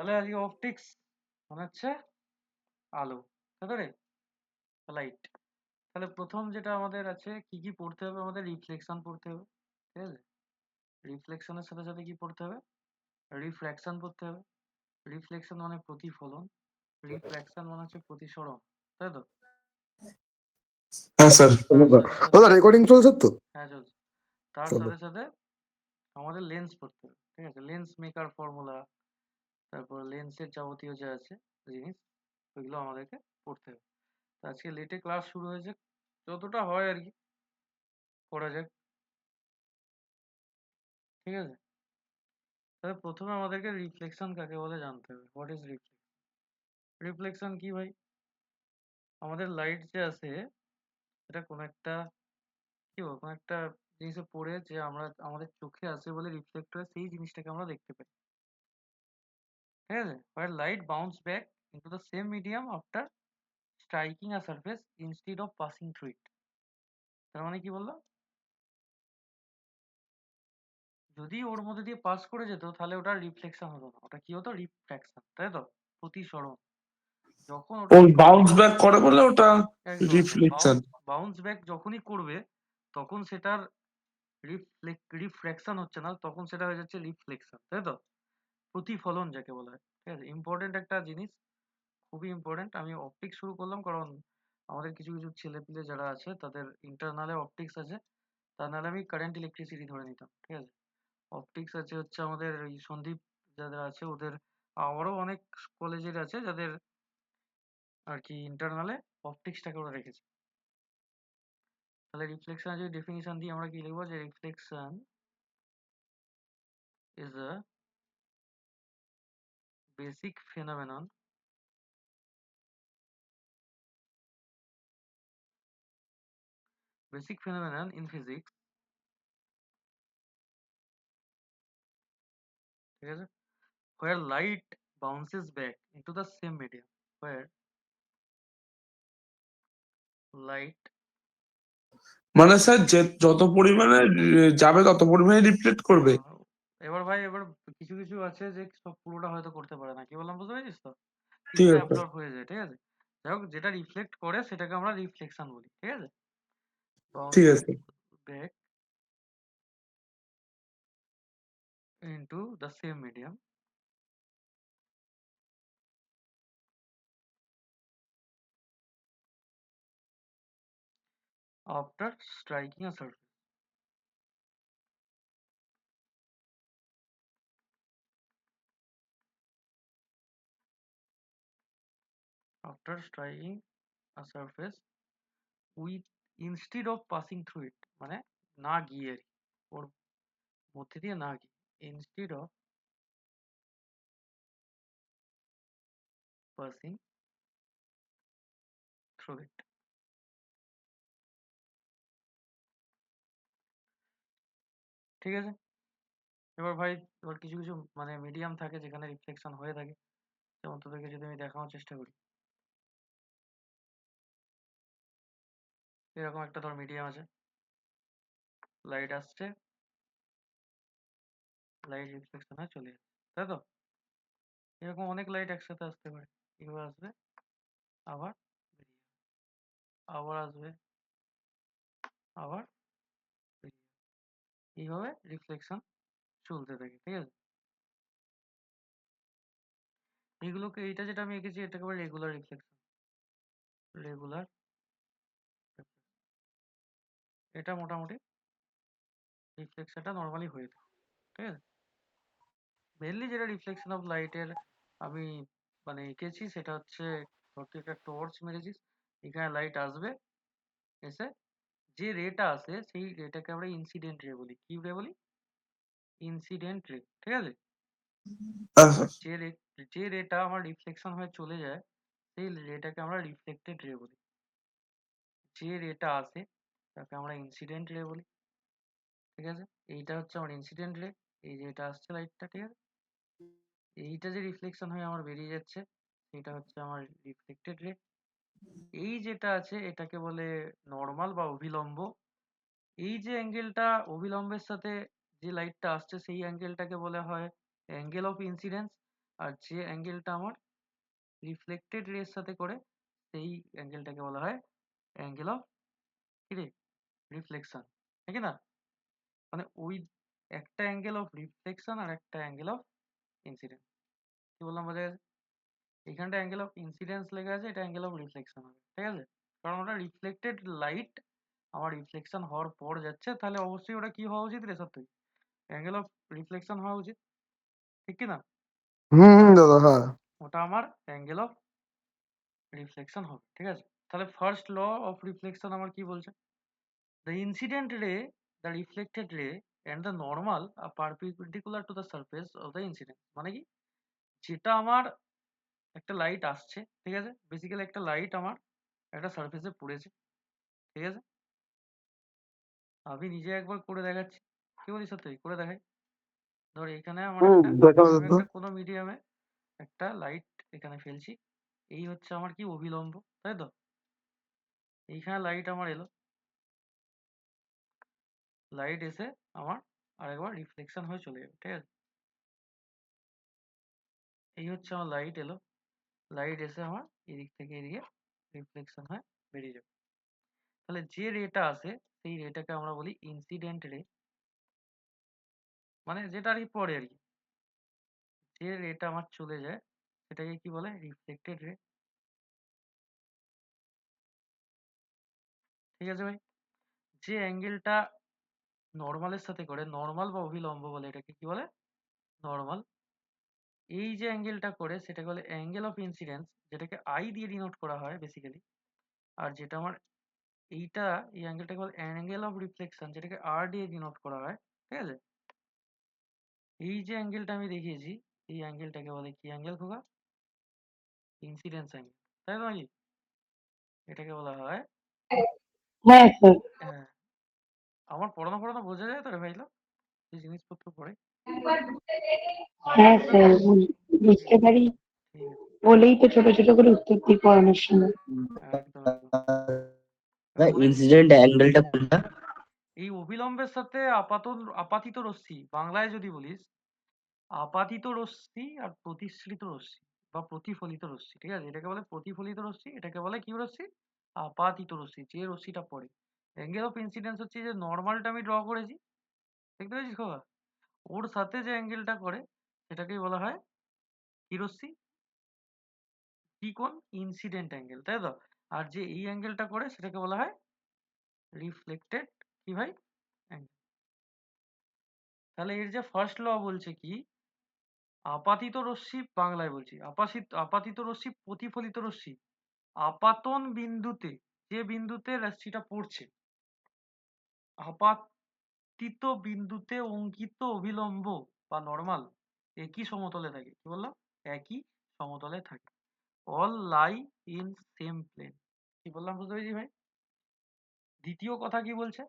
তাহলে আজকে অপটিক্স মানে হচ্ছে আলো, তাই তো রে, লাইট। তাহলে প্রথম যেটা আমাদের আছে কি কি পড়তে হবে, আমাদের রিফ্লেকশন পড়তে হবে, ঠিক আছে। রিফ্লেকশনের সাথে সাথে কি পড়তে হবে, রিফ্র্যাকশন পড়তে হবে। রিফ্লেকশন মানে প্রতিফলন, রিফ্র্যাকশন মানে হচ্ছে প্রতিসরণ, তাই তো। হ্যাঁ স্যার, তার সাথে সাথে রেকর্ডিং চলছে তো? হ্যাঁ চলছে। তার চলো। সাথে সাথে আমাদের লেন্স পড়তে হবে, ঠিক আছে। লেন্স মেকার ফর্মুলা, তারপর লেন্সের যাবতীয় যা আছে জিনিস, ওইগুলো আমাদেরকে পড়তে হবে। তো আজকে লেটে ক্লাস শুরু হয়েছে, যতটা হয় আর কি করা যাক, ঠিক আছে। তাহলে প্রথমে আমাদেরকে রিফ্লেকশন কাকে বলে জানতে হবে। What is reflection? রিফ্লেকশন কি ভাই? আমাদের লাইট যে আছে এটা কোনো একটা কি বলবো, কোনো একটা জিনিসে পড়ে যে আমরা আমাদের চোখে আসে বলে রিফ্লেক্ট হয়, সেই জিনিসটাকে আমরা দেখতে পাই, ঠিক আছে। where light bounce back into the same medium after striking a surface instead of passing through it। তার মানে কি বললাম, যদি ওর মধ্যে দিয়ে পাস করে যেত তাহলে ওটা রিফ্লেকশন হতো না, ওটা কি হতো, রিফ্র্যাকশন, তাই তো, প্রতিসরণ। যখন ওটা ওই বাউন্স ব্যাক করে বলে ওটা একদম একদম রিফ্লেকশন। বাউন্স ব্যাক যখনই করবে তখন সেটার রিফ্র্যাকশন হচ্ছে না, তখন সেটা হয়ে যাচ্ছে রিফ্লেকশন, তাই তো, প্রতিফলন যাকে বলা হয়, ঠিক আছে। ইম্পর্টেন্ট একটা জিনিস, খুবই ইম্পর্টেন্ট। আমি অপটিক্স শুরু করলাম কারণ আমাদের কিছু কিছু ছেলেপিলে যারা আছে তাদের ইন্টারনালে অপটিক্স আছে, তা নাহলে আমি কারেন্ট ইলেকট্রিসিটি ধরে নিতাম, ঠিক আছে। অপটিক্স আছে হচ্ছে আমাদের এই সন্দীপ যাদের আছে ওদের, আরও অনেক কলেজের আছে যাদের আর কি ইন্টারনালে অপটিক্সটাকে ওরা রেখেছে। তাহলে রিফ্লেকশন যদি ডেফিনিশন দিই আমরা কি লিখবো, যে reflection is a basic phenomenon in physics, ঠিক আছে, where light bounces back into the same medium, where light মানে স্যার যে যত পরিমাণে যাবে তত পরিমাণে রিফ্লেক্ট করবে। এবার ভাই এবার কিছু কিছু আছে যে সব পুরোটা হয়তো করতে পারে না, কি বললাম বুঝতে পেরেছিস তো, ঠিক কিছুটা আছে, অ্যাবজর্ব হয়ে যায়, ঠিক আছে। যাই হোক, যেটা রিফ্লেক্ট করে সেটাকে আমরা রিফ্লেকশন বলি, ঠিক আছে। ঠিক বাউন্সিং আছে। Back into the same medium after striking a surface, after striking a surface with instead of passing through it, মানে না গিয়ে আর কি, ওর মধ্যে দিয়ে না গিয়ে, instead of passing through it, ঠিক আছে। এবার ভাই এবার কিছু কিছু মানে মিডিয়াম থাকে যেখানে রিফ্লেকশন হয়ে থাকে, যেমন তোদেরকে যদি আমি দেখানোর চেষ্টা করি, এরকম একটা ধর মিডিয়াম আছে, লাইট আসছে, লাইট রিফ্লেকশন হয়ে চলে যাচ্ছে, তাই তো। এরকম অনেক লাইট একসাথে আসতে পারে, এভাবে আসবে আবার বেরিয়ে যাবে, আবার আসবে আবার বেরিয়ে যাবে। এইভাবে রিফ্লেকশন চলতে থাকে, ঠিক আছে। এইগুলোকে, এইটা যেটা আমি এঁকেছি এটাকে বলে রেগুলার রিফ্লেকশন, রেগুলার, এটা মোটামুটি রিফ্লেকশনটা নর্মালি হয়ে থাকে, ঠিক আছে। মেনলি যেটা রিফ্লেকশন অফ লাইটের আমি মানে এঁকেছি সেটা হচ্ছে, ধর তুই একটা টর্চ মেরেছিস, এখানে লাইট আসবে, এসে যে রেটা আসে সেই রেটাকে আমরা ইনসিডেন্ট রে বলি। কি রে বলি? ইনসিডেন্ট রে, ঠিক আছে। আর যে রেটা আমার রিফ্লেকশন হয়ে চলে যায় সেই রেটাকে আমরা রিফ্লেক্টেড রে বলি। যে রেটা আসে তাকে আমরা ইনসিডেন্ট রে বলি, ঠিক আছে। এইটা হচ্ছে আমার ইনসিডেন্ট রে, এই যে এটা আসছে লাইটটা, ঠিক আছে। এইটা যে রিফ্লেকশন হয়ে আমার বেরিয়ে যাচ্ছে সেটা হচ্ছে আমার রিফ্লেক্টেড রে। এই যেটা আছে এটাকে বলে নর্মাল বা অভিলম্ব। এই যে অ্যাঙ্গেলটা অভিলম্বের সাথে যে লাইটটা আসছে সেই অ্যাঙ্গেলটাকে বলা হয় অ্যাঙ্গেল অফ ইনসিডেন্স। আর যে অ্যাঙ্গেলটা আমার রিফ্লেক্টেড রের সাথে করে সেই অ্যাঙ্গেলটাকে বলা হয় অ্যাঙ্গেল অফ কি রে রিফ্লেকশন, ঠিক না? মানে ওই একটা অ্যাঙ্গেল অফ রিফ্লেকশন আর একটা অ্যাঙ্গেল অফ ইনসিডেন্স। কি বললাম বোঝা গেছে? এইখানটা অ্যাঙ্গেল অফ ইনসিডেন্স লেখা আছে, এটা অ্যাঙ্গেল অফ রিফ্লেকশন হবে, ঠিক আছে? কারণ ওটা রিফ্লেক্টেড লাইট আমার রিফ্লেকশন হওয়ার পর যাচ্ছে, তাহলে অবশ্যই ওটা কি হওয়া উচিত রে সত্যি অ্যাঙ্গেল অফ রিফ্লেকশন হওয়া উচিত, ঠিক কি না? দাদা হ্যাঁ। ওটা আমার অ্যাঙ্গেল অফ রিফ্লেকশন হবে, ঠিক আছে? তাহলে ফার্স্ট ল অফ রিফ্লেকশন আমার কি বলছে? দ্য ইনসিডেন্ট রে, the reflected ray and the normal R perpendicular to the surface of the incident. মানে কি, যেটা আমার একটা লাইট আসছে, ঠিক আছে, বেসিক্যালি একটা লাইট আমার একটা সারফেসে পড়েছে, ঠিক আছে? আমি নিজে একবার করে দেখাচ্ছি, কি বলি সত্যি করে দেখাই। ধর এখানে আমার একটা, দেখা আমি যেত। একটা কোনো মিডিয়ামে একটা লাইট এখানে ফেলছি, এই হচ্ছে আমার কি অভিলম্ব, তাই তো? এইখানে লাইট আমার এলো, লাইট এসে আমার আরেকবার রিফ্লেকশন হয়ে চলে যাবে, ঠিক আছে? এই হচ্ছে আমার লাইট এলো, লাইট এসে আমার এদিক থেকে এদিকে রিফ্লেকশন হয়ে বেরিয়ে যাবে। তাহলে যে রেটা আসে সেই রেটাকে আমরা বলি ইনসিডেন্ট রে, মানে যেটা আর কি পড়ে আর কি, যে রেটা আমার চলে যায় সেটাকে কি বলে রিফ্লেক্টেড রে, ঠিক আছে ভাই? যে অ্যাঙ্গেলটা নর্মালের সাথে করে, নর্মাল বা অভিলম্ব বলে এটাকে, কি বলে নর্মাল। এই যে অ্যাঙ্গেলটা করে সেটাকে বলে অ্যাঙ্গেল অফ ইনসিডেন্স, যেটাকে আই দিয়ে ডিনোট করা হয় বেসিক্যালি। আর যেটা আমার এইটা, এই অ্যাঙ্গেলটাকে বলে অ্যাঙ্গেল অফ রিফ্লেকশন, যেটাকে আর দিয়ে ডিনোট করা হয়, ঠিক আছে? এই যে অ্যাঙ্গেলটা আমি দেখিয়েছি, এই অ্যাঙ্গেলটাকে বলে কি অ্যাঙ্গেল খোকা? ইনসিডেন্স অ্যাঙ্গেল, তাই তো নাকি? এটাকে বলা হয় হ্যাঁ স্যার। হ্যাঁ। আমার পড়ানো পড়ানো বোঝা যায় তো রে ভাইলো, যে জিনিসপত্র পড়ে হ্যাঁ বুঝতে স্যার, পেরেছিস? ঠিক বুঝতে আছে, পারি ঠিক আছে, বলেই তো ছোট ছোট করে উত্তর দিই পড়ানোর সময়। একদম একদম। এবার বলে দিচ্ছি, ইনসিডেন্ট অ্যাঙ্গেলটা কোনটা? এই অবিলম্বের সাথে আপাতিত রশ্মি, বাংলায় যদি বলিস আপাতিত রশ্মি আর প্রতিসৃত রশ্মি বা প্রতিফলিত রশ্মি, ঠিক আছে? এটাকে বলে প্রতিফলিত রশ্মি, এটাকে বলে কি রশ্মি? আপাতিত রশ্মি, যে রশ্মিটা পড়ে। অ্যাঙ্গেল অফ ইনসিডেন্স হচ্ছে যে নর্মালটা আমি ড্র করেছি, দেখতে পেয়েছিস খোকা? ওর সাথে যে অ্যাঙ্গেলটা করে সেটাকেই বলা হয় কি রশ্মি? কি কোণ? ইনসিডেন্ট অ্যাঙ্গেল, তাই তো? আর যে এই অ্যাঙ্গেলটা করে সেটাকে বলা হয় রিফ্লেক্টেড কি ভাই অ্যাঙ্গেল। তাহলে এর যে ফার্স্ট ল বলছে কি, আপাতিত রশ্মি, বাংলায় বলছি আপাতিত রশ্মি প্রতিফলিত রশ্মি আপাতন বিন্দুতে, যে বিন্দুতে রশ্মিটা পড়ছে, আপাতিত বিন্দুতে অঙ্কিত অভিলম্ব বা নর্মাল একই সমতলে থাকে। কি বললাম? একই সমতলে থাকে। All lie in same plane. কি বললাম বুঝতে পেরেছি ভাই? দ্বিতীয় কথা কি বলছে?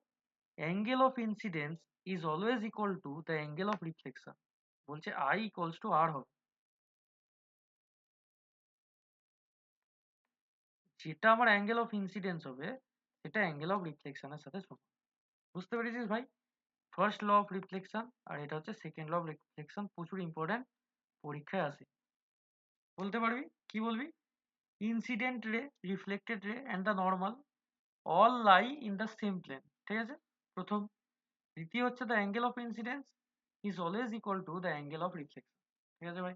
Angle of incidence is always equal to the angle of reflection. বলছে আই ইকুয়ালস টু আর হবে। যেটা আমার অ্যাঙ্গেল অফ ইনসিডেন্স হবে সেটা অ্যাঙ্গেল অফ রিফ্লেকশনের সাথে সমান। বুঝতে পেরেছিস ভাই? ফার্স্ট ল অফ রিফ্লেকশন আর এটা হচ্ছে সেকেন্ড ল অফ রিফ্লেকশন, প্রচুর ইম্পর্টেন্ট, পরীক্ষায় আসে। বলতে পারবি? কি বলবি? Incident ray, reflected ray and the normal all lie in the same plane, ঠিক আছে? প্রথম। দ্বিতীয় হচ্ছে the angle of incidence is always equal to the angle of reflection, ঠিক আছে ভাই?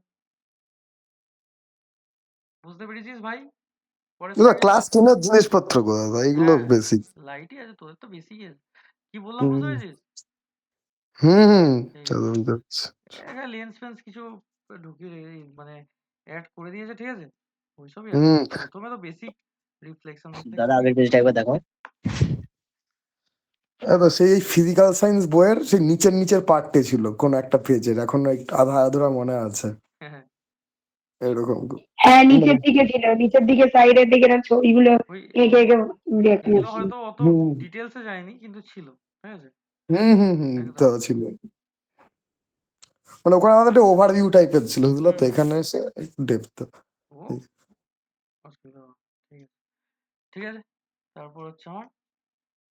বুঝতে পেরেছিস ভাই? পরের এগুলো স্লাইডে ক্লাস চল। 10 এর জিনিসপত্র গো দাদা, এগুলো হ্যাঁ, বেসিক। লাইটই আছে, তোদের তো বেশি আছে। কি বললাম হুম বুঝতে পেরেছিস? হুম ঠিক আছে। চলো বুঝতে পারছি। এখানে লেন্স ফেন্স কিছু ঢুকিয়ে মানে অ্যাড করে দিয়েছে, ঠিক আছে? ওইসবই আর কি। হুম প্রথমে তো বেসিক রিফ্লেকশন দাদা রিফ্লেকশন আগের পেজটা একবার দেখো। এবার সেই ফিজিক্যাল সায়েন্স বইয়ের সেই নিচের নিচের পার্টে ছিল কোন একটা পেজের, এখন একটু আধা আধুরা মনে আছে হ্যাঁ হ্যাঁ। এরকম। হ্যাঁ, মানে নিচের দিকে ছিল, নিচের দিকে সাইডের দিকে না ছবিগুলো ওই এঁকে এঁকে দেখানো এগুলো ছিল। হয়তো অত হুম ডিটেলসে যায়নি কিন্তু ছিল, ঠিক আছে? হুম একদম তা একদম। ছিল। মানে ওখানে আমাদের একটা ওভারভিউ টাইপের ছিল, বুঝলো হুম তো, হুম। এখানে এসে একটু ডেপথ। ও অসুবিধা হবে না। ঠিক আছে, ঠিক আছে। তারপর হচ্ছে আমার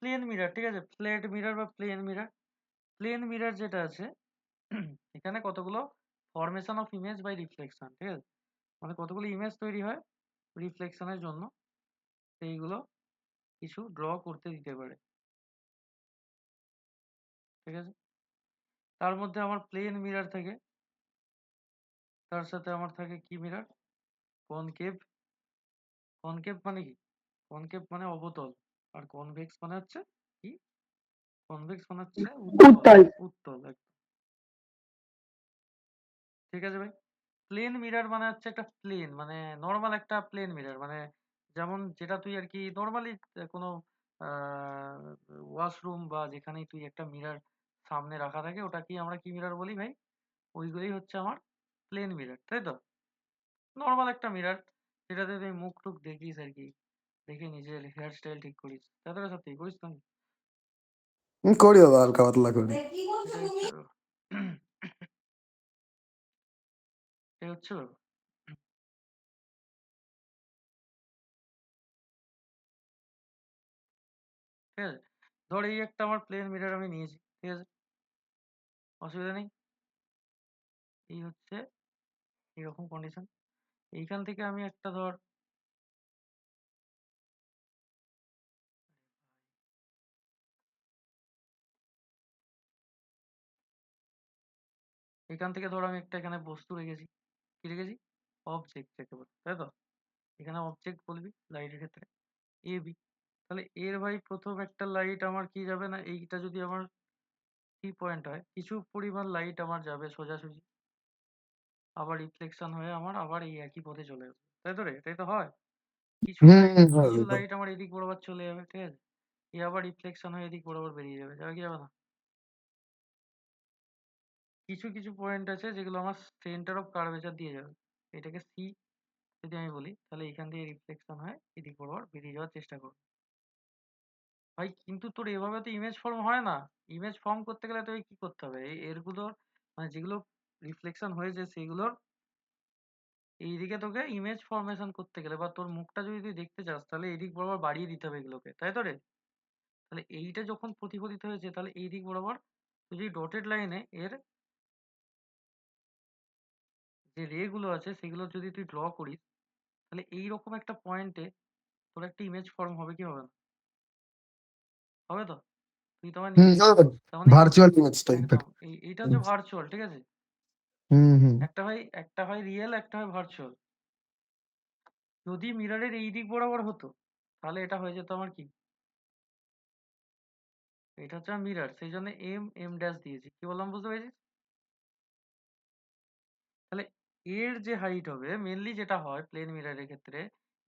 প্লেন মিরার, ঠিক আছে? ফ্ল্যাট মিরার বা প্লেন মিরার। প্লেন মিরার যেটা আছে এখানে কতগুলো formation of image by reflection, ঠিক আছে? মানে কতগুলো ইমেজ তৈরি হয় রিফ্লেকশনের জন্য, সেইগুলো কিছু ড্র করতে দিতে পারে, ঠিক আছে? তার মধ্যে আমার প্লেন মিরর থাকে, তার সাথে আমার থাকে কি মিরর, কনকেভ। কনকেভ মানে কি? কনকেভ মানে অবতল, আর কনভেক্স মানে হচ্ছে কি? কনভেক্স মানে হচ্ছে উত্তল। উত্তল। উত্তল, একদম ঠিক আছে ভাই। প্লেন মিরর মানে হচ্ছে একটা প্লেন, মানে নর্মাল একটা প্লেন মিরর, মানে যেমন যেটা তুই আর কি নর্মালি কোনো ওয়াশরুম বা যেখানেই তুই একটা মিরর সামনে রাখা থাকে, ওটা কি আমরা কি মিরর বলি ভাই? ওইগুলোই হচ্ছে আমার প্লেন মিরর, তাই তো? নর্মাল একটা মিরর যেটাতে তুই মুখ টুক দেখিস আর কি, দেখে নিজের হেয়ার স্টাইল ঠিক করিস, তাই তো? সত্যি করিস তো? করি দাদা, হালকা পাতলা করি। এটাই হচ্ছে ব্যাপার। এটাই হচ্ছে ব্যাপার। ঠিক আছে, ধর এই একটা আমার প্লেন মিরর আমি নিয়েছি, ঠিক আছে, অসুবিধা নেই। এই হচ্ছে এরকম কন্ডিশন। এইখান থেকে আমি একটা ধর এখান থেকে ধর আমি একটা এখানে বস্তু রেখেছি, কি রেখেছি? অবজেক্ট একেবারে, তাই তো? এখানে অবজেক্ট বলবি লাইটের ক্ষেত্রে এ বি। তাহলে এর ভাই প্রথম একটা লাইট আমার কি যাবে না, এইটা যদি আমার কি পয়েন্ট হয়, কিছু পরিমাণ লাইট আমার যাবে সোজাসুজি, আবার রিফ্লেকশন হয়ে আমার আবার এই একই পথে চলে আসবে, তাই তো রে? এটাই তো হয়। কিছু লাইট হয় কিছু দাদা। লাইট আমার এদিক বরাবর চলে যাবে, ঠিক আছে, এ আবার রিফ্লেকশন হয়ে এদিক বরাবর বেরিয়ে যাবে, যাবে কি যাবে না? কিছু কিছু পয়েন্ট আছে যেগুলো আমার সেন্টার অফ কার্ভেচার দিয়ে যাবে, এটাকে সি যদি আমি বলি, তাহলে এখান থেকে রিফ্লেকশন হয় এদিক বরাবর বেরিয়ে যাওয়ার চেষ্টা করবে ভাই। কিন্তু তোর এভাবে তো ইমেজ ফর্ম হয় না। ইমেজ ফর্ম করতে গেলে তোকে কি করতে হবে, এরগুলোর মানে যেগুলো রিফ্লেকশন হয়েছে সেগুলোর এইদিকে তোকে ইমেজ ফরমেশন করতে গেলে, বা তোর মুখটা যদি তুই দেখতে চাস, তাহলে এদিক বরাবর বাড়িয়ে দিতে হবে এগুলোকে, তাই তো রে? তাহলে এইটা যখন প্রতিফলিত হয়েছে, তাহলে এই দিক বরাবর তুই যদি ডটেড লাইনে এর যে রে গুলো আছে সেগুলো যদি তুই ড্র করিস, তাহলে এইরকম একটা পয়েন্টে তোর একটা ইমেজ ফর্ম হবে কি হবে না? হবে তো? তুই তোমার নিজে তার মানে ভার্চুয়াল ইমেজ টাইপের। একদম এইটা হচ্ছে ভার্চুয়াল, ঠিক আছে? হুম। একটা হয় রিয়েল, একটা হয় ভার্চুয়াল। যদি মিররের এই দিক বরাবর হতো, তাহলে এটা হয়ে যেত আমার কি, এটা হচ্ছে মিরর, সেই জন্য এম এম ড্যাশ দিয়েছি, কি বললাম বুঝতে পেরেছিস? তাহলে এর যে হাইট হবে, মেনলি যেটা হয় প্লেন মিররের ক্ষেত্রে,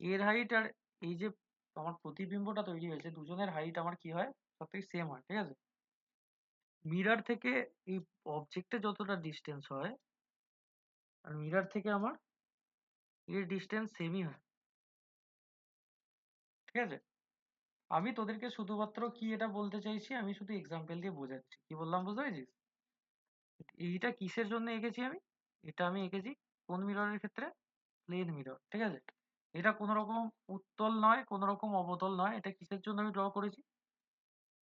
এর হাইট আর এই যে আমার প্রতিবিম্বটা তৈরি হয়েছে, দুজনের হাইট আমার কি হয়, সব থেকে সেম হয়, ঠিক আছে? মিরর থেকে এই অবজেক্টে যতটা ডিস্টেন্স হয়, আর মিরর থেকে আমার এর ডিস্টেন্স সেমই হয়, ঠিক আছে? আমি তোদেরকে শুধুমাত্র কি এটা বলতে চাইছি, আমি শুধু এক্সাম্পল দিয়ে বোঝাচ্ছি, কি বললাম বুঝতে পেরেছিস? এইটা কিসের জন্য এঁকেছি আমি? এটা আমি এঁকেছি কোন মিররের ক্ষেত্রে? প্লেন মিরর, ঠিক আছে? এটা কোনো রকম উত্তল নয়, কোনো রকম অবতল নয়, এটা কিসের জন্য আমি ড্র করেছি?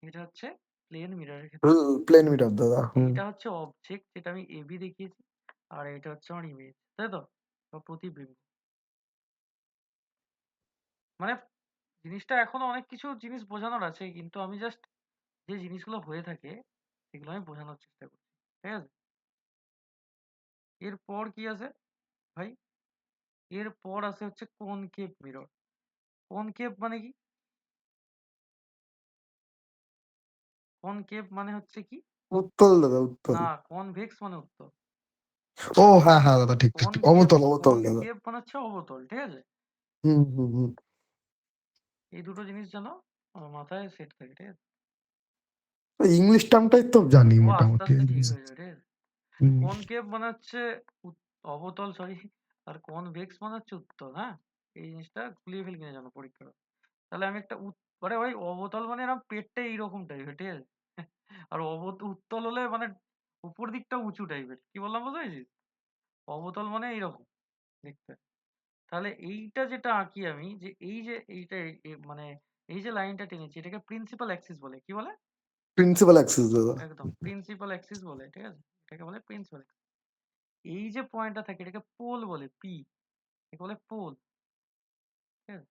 এটা হচ্ছে প্লেন মিররের ক্ষেত্রে। প্লেন মিটার দাদা। এইটা হচ্ছে অবজেক্ট যেটা আমি এবি দেখিয়েছি, আর এটা হচ্ছে আমার ইমেজ, তাই তো? বা প্রতিবিম্ব। মানে জিনিসটা এখনো অনেক কিছু জিনিস বোঝানোর আছে, কিন্তু আমি জাস্ট যে জিনিসগুলো হয়ে থাকে সেগুলো আমি বোঝানোর চেষ্টা করছি, ঠিক আছে? এরপর কি আছে ভাই? এরপর আছে হচ্ছে কনকেভ মিরর। কনকেভ মানে কি? কনকেভ মানে হচ্ছে কি? উত্তল দাদা, উত্তল। না, কনভেক্স মানে উত্তল। ও হ্যাঁ দাদা, ঠিক। কনকেভ অবতল অবতল দাদা। কনকেভ মানে হচ্ছে অবতল, ঠিক আছে? হুম। এই দুটো জিনিস যেন আমার মাথায় সেট থাকে, ঠিক আছে? ইংলিশ টার্মটাই তো জানি ও আস্তে মোটামুটি। আস্তে ঠিক হয়ে যাবে, ঠিক আছে? হুম। কনকেভ মানে হচ্ছে অবতল, সরি। আর কনভেক্স মানে হচ্ছে উত্তল, হ্যাঁ? এই জিনিসটা গুলিয়ে ফেলবি না যেন পরীক্ষা। তাহলে আমি একটা মানে ভাই অবতল মানে এরকম পেটটা এইরকম টাইপের, ঠিক আছে? আর উত্তল হলে মানে উপর দিকটা উঁচু টাইপের, কি বললাম বুঝতে পেরেছিস? অবতল মানে এইরকম দেখতে। তাহলে এইটা যেটা আঁকি আমি, যে এই যে এইটা মানে এই যে লাইনটা টেনেছি, এটাকে প্রিন্সিপাল অ্যাক্সিস বলে, কি বলে? প্রিন্সিপাল অ্যাক্সিস দাদা। একদম প্রিন্সিপাল অ্যাক্সিস বলে, ঠিক আছে? এটাকে বলে প্রিন্সিপাল। এই যে পয়েন্টটা থাকে এটাকে পোল বলে, পি একে বলে পোল। ঠিক আছে,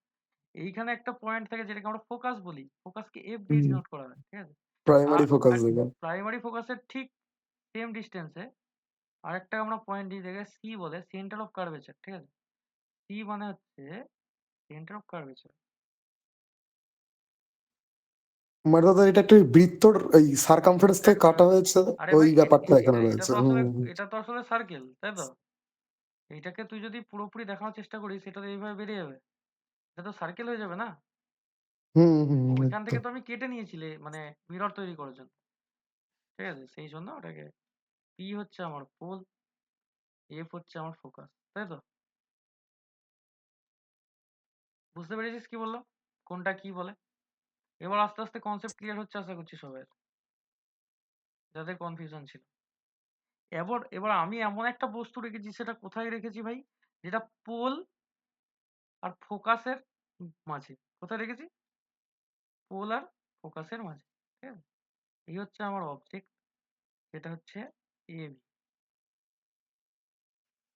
এইখানে একটা পয়েন্ট থাকে যেটাকে আমরা ফোকাস বলি, ফোকাসকে এফ দিয়ে ডিনোট করা হয়। ঠিক আছে, প্রাইমারি ফোকাস দেখে। প্রাইমারি ফোকাসের ঠিক সেম ডিস্টেন্সে আরেকটা আমরা পয়েন্ট দিয়ে দেখে সি বলে, সেন্টার অফ কার্ভেচার। ঠিক আছে, সি মানে হচ্ছে সেন্টার অফ কার্ভেচার। মানে দাদা এটা একটা বৃত্তর এই সার্কামফারেন্স থেকে কাটা হয়েছে, আরে ওই ভাই ব্যাপারটা এখানে এটা রয়েছে। তো আসলে এটা তো আসলে সার্কেল, তাই তো? এইটাকে তুই যদি পুরোপুরি দেখানোর চেষ্টা করিস সেটা তো এইভাবে বেরিয়ে যাবে, এটা তো সার্কেল হয়ে যাবে না। হুম হুম ওইখান থেকে তো আমি কেটে নিয়েছিলে মানে মিরর তৈরি করার জন্য। ঠিক আছে, সেই জন্য ওটাকে পি হচ্ছে আমার পোল, এফ হচ্ছে আমার ফোকাস, তাই তো? বুঝতে পেরেছিস কি বললো, কোনটা কি বলে? এবার আস্তে আস্তে কনসেপ্ট ক্লিয়ার হচ্ছে আশা করছি সবাই, যাদের কনফিউশন ছিল। এবার এবার আমি এমন একটা বস্তু রেখেছি, সেটা কোথায় রেখেছি ভাই? যেটা পোল আর ফোকাসের মাঝে। কোথায় রেখেছি? পোল আর ফোকাসের মাঝে। ঠিক আছে, এই হচ্ছে আমার অবজেক্ট, যেটা হচ্ছে এবি।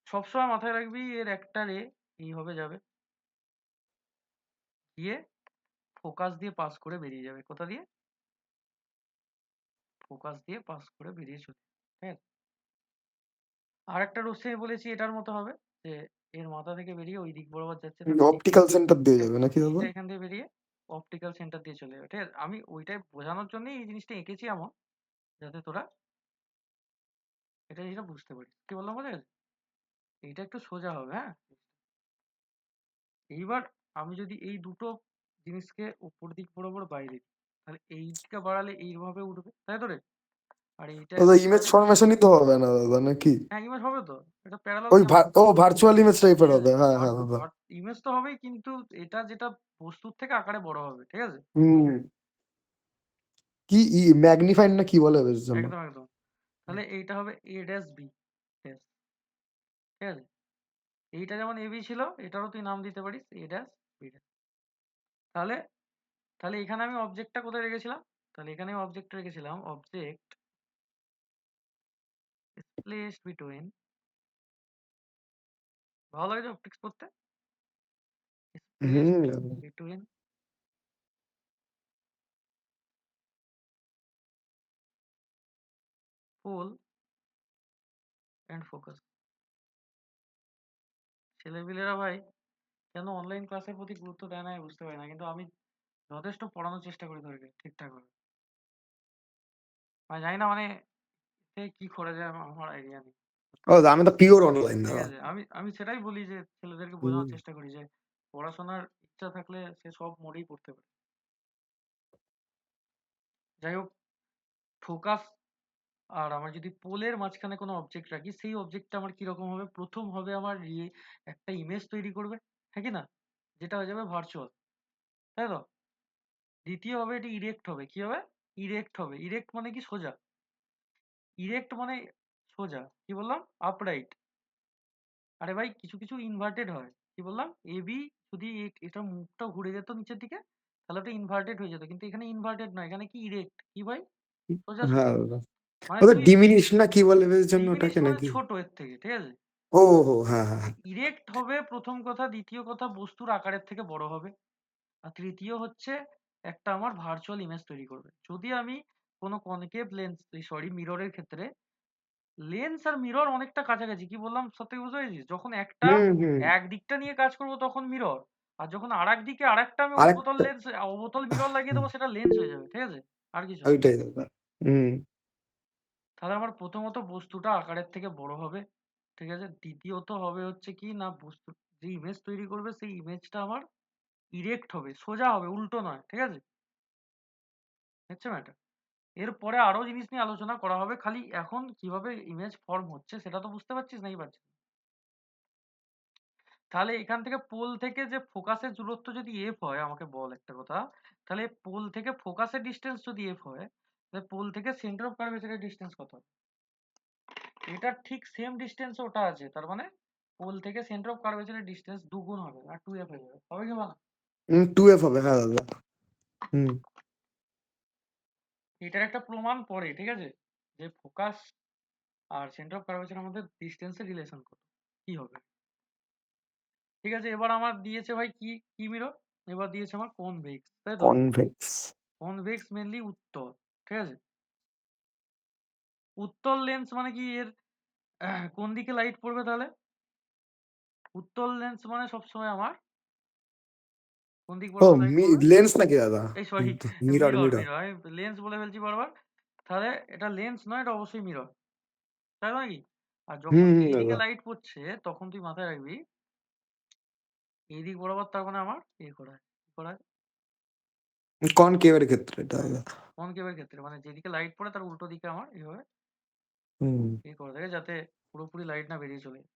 সবসময় মাথায় রাখবি এর একটা রে এইভাবে যাবে, গিয়ে ফোকাস দিয়ে পাস করে বেরিয়ে যাবে। কোথা দিয়ে? ফোকাস দিয়ে পাস করে বেরিয়ে চলে। ঠিক আছে, আর একটা রশ্মি আমি বলেছি এটার মতো হবে, যে এর মাথা থেকে বেরিয়ে ওই দিক বরাবর যাচ্ছে, তাহলে অপটিক্যাল সেন্টার দিয়ে যাবে নাকি দাদা? এইটা এখান দিয়ে বেরিয়ে অপটিক্যাল সেন্টার দিয়ে চলে যাবে। ঠিক আছে, আমি ওইটাই বোঝানোর জন্য এই জিনিসটা এঁকেছি এমন, যাতে তোরা এটা জিনিসটা বুঝতে পারিস। কি বললাম বোঝা গেছে? এইটা একটু সোজা হবে। হ্যাঁ, এইবার আমি যদি এই দুটো জিনিসকে উপর দিক বরাবর বাইরে দিই, তাহলে এইদিকে বাড়ালে এইভাবে উঠবে, তাই তো রে? আর এইটা দাদা ইমেজ ফরমেশনই তো হবে না দাদা নাকি? হ্যাঁ, ইমেজ হবে তো, এটা প্যারালাল ওই যাবে। ভার্চুয়াল ইমেজ টাইপের হবে, হ্যাঁ হ্যাঁ দাদা। ইমেজ তো হবেই, কিন্তু এটা যেটা বস্তুর থেকে আকারে বড় হবে। ঠিক আছে, হুম, কি ম্যাগনিফাইড না কি বলে বেশ জন্য। একদম একদম। তাহলে এইটা হবে এ ড্যাশ বি ড্যাশ। ঠিক আছে, এইটা যেমন এ বি ছিল, এটারও তুই নাম দিতে পারিস এ ড্যাশ বি ড্যাশ। তাহলে তাহলে এখানে আমি অবজেক্টটা কোথায় রেখেছিলাম? তাহলে এখানে আমি অবজেক্ট রেখেছিলাম, অবজেক্ট প্লেসড বিটুইন, ভালো লাগে অপটিক্স করতে, placed hmm between pole and focus. ছেলেপিলেরা ভাই কেন অনলাইন ক্লাসের প্রতি গুরুত্ব দেয় না আমি বুঝতে পারি না, কিন্তু আমি যথেষ্ট পড়ানোর চেষ্টা করি তোদেরকে ঠিকঠাক ভাবে। আমি জানি না মানে কে কি করে যায়, আমার আইডিয়া নেই। ও আমি তো পিওর অনলাইন ঠিক দাদা। আছে, আমি সেটাই বলি যে ছেলেদেরকে হুম। বোঝানোর চেষ্টা করি যে পড়াশোনার ইচ্ছা থাকলে সে সব মোডেই পড়তে পারে। যাই হোক, ফোকাস আর আমার যদি পোলের মাঝখানে কোনো অবজেক্ট রাখি, সেই অবজেক্টটা আমার কিরকম হবে? প্রথম হবে আমার একটা ইমেজ তৈরি করবে, হ্যাঁ কি না? যেটা হয়ে যাবে ভার্চুয়াল, তাই তো? দ্বিতীয় হবে এটি ইরেক্ট হবে। কি হবে? ইরেক্ট হবে। ইরেক্ট মানে কি? সোজা। ইরেক্ট মানে সোজা। কি বললাম? আপরাইট। আরে ভাই কিছু কিছু ইনভার্টেড হয়। কি বললাম? এবি যদি এটা মুখটা ঘুরে যেত নিচের দিকে, তাহলে ওটা ইনভার্টেড হয়ে যেত, কিন্তু এখানে ইনভার্টেড নয়, এখানে কি ইরেক্ট। কি ভাই? সোজা হ্যাঁ সোজা। দাদা, মানে ওটা তুই ডিমিনিশ না কি বলে বেশ জন্য ডিমিনিশ ওটাকে মানে নাকি? ছোট এর থেকে। ঠিক আছে, ও হো হ্যাঁ হ্যাঁ হ্যাঁ। ইরেক্ট হবে প্রথম কথা। দ্বিতীয় কথা, বস্তুর আকারের থেকে বড় হবে। আর তৃতীয় হচ্ছে একটা আমার ভার্চুয়াল ইমেজ তৈরি করবে। যদি আমি কোনো কনকেভ লেন্স, সরি মিররের ক্ষেত্রে লেন্স আর মিরর অনেকটা কাছাকাছি। কি বললাম সব থেকে বুঝতে পেরেছিস? যখন একটা হুম হুম। এক দিকটা নিয়ে কাজ করব তখন মিরর, আর যখন আর এক দিকে আরেকটা আমি অবতল আরেকটা। লেন্স অবতল মিরর লাগিয়ে হুম, দেবো, সেটা লেন্স হয়ে যাবে। ঠিক আছে, আর কিছু না। ওইটাই দাদা। হুম তাহলে আমার প্রথমত বস্তুটা আকারের থেকে বড় হবে। ঠিক আছে, দ্বিতীয়ত হবে হচ্ছে কি না, বস্তু যে ইমেজ তৈরি করবে সেই ইমেজটা আমার ইরেক্ট হবে, সোজা হবে, উল্টো নয়। ঠিক আছে, হচ্ছে ম্যাটার। এরপরে আরো জিনিস নিয়ে আলোচনা করা হবে, খালি এখন কিভাবে ইমেজ ফর্ম হচ্ছে সেটা তো বুঝতে পারছিস নাকি পারছিস? তাহলে এখান থেকে পোল থেকে যে ফোকাসের দূরত্ব যদি এফ হয়, আমাকে বল একটা কথা। তাহলে পোল থেকে ফোকাসের ডিস্টেন্স যদি এফ হয়, তাহলে পোল থেকে সেন্টার অফ কার্ভেচারের ডিস্টেন্স কত? এটা ঠিক সেম ডিস্টেন্স ওটা আছে, তার মানে পোল থেকে সেন্টার অফ কার্ভেচারের ডিস্টেন্স দুগুণ হবে, আর 2f হয়ে যাবে। হবে কি বল? 2F হবে, হ্যাঁ দাদা। হুম এটার একটা প্রমাণ পড়ে, ঠিক আছে, যে ফোকাস আর সেন্টার অফ কার্ভেচারের মধ্যে ডিস্টেন্সের রিলেশন কত, কি হবে? ঠিক আছে, এবার আমার দিয়েছে ভাই কি কি মিরর, এবার দিয়েছে আমার কনভেক্স, তাই তো? কনভেক্স। কনভেক্স মেনলি উত্তল, ঠিক আছে। উত্তল লেন্স মানে কি এর কোন দিকে লাইট পড়বে তাহলে? উত্তল লেন্স মানে সবসময় আমার কোন দিক ও বরাবর লাইট পড়বে? লেন্স নাকি দাদা? এই sorry, mirror mirror mirror. Mirror, আমি লেন্স বলে ফেলছি বারবার। তাহলে এটা লেন্স নয়, এটা অবশ্যই মিরর, তাই নয় কি? আর যখন এইদিকে দাদা। লাইট পড়ছে তখন তুই মাথায় রাখবি এই দিক বরাবর, তার মানে আমার করা কনকেভের ক্ষেত্রে এটা দাদা। কনকেভের ক্ষেত্রে মানে যেদিকে লাইট পড়ে তার উল্টো দিকে আমার এইভাবে হুম। করে থাকে, যাতে পুরোপুরি লাইট না বেরিয়ে চলে যায়।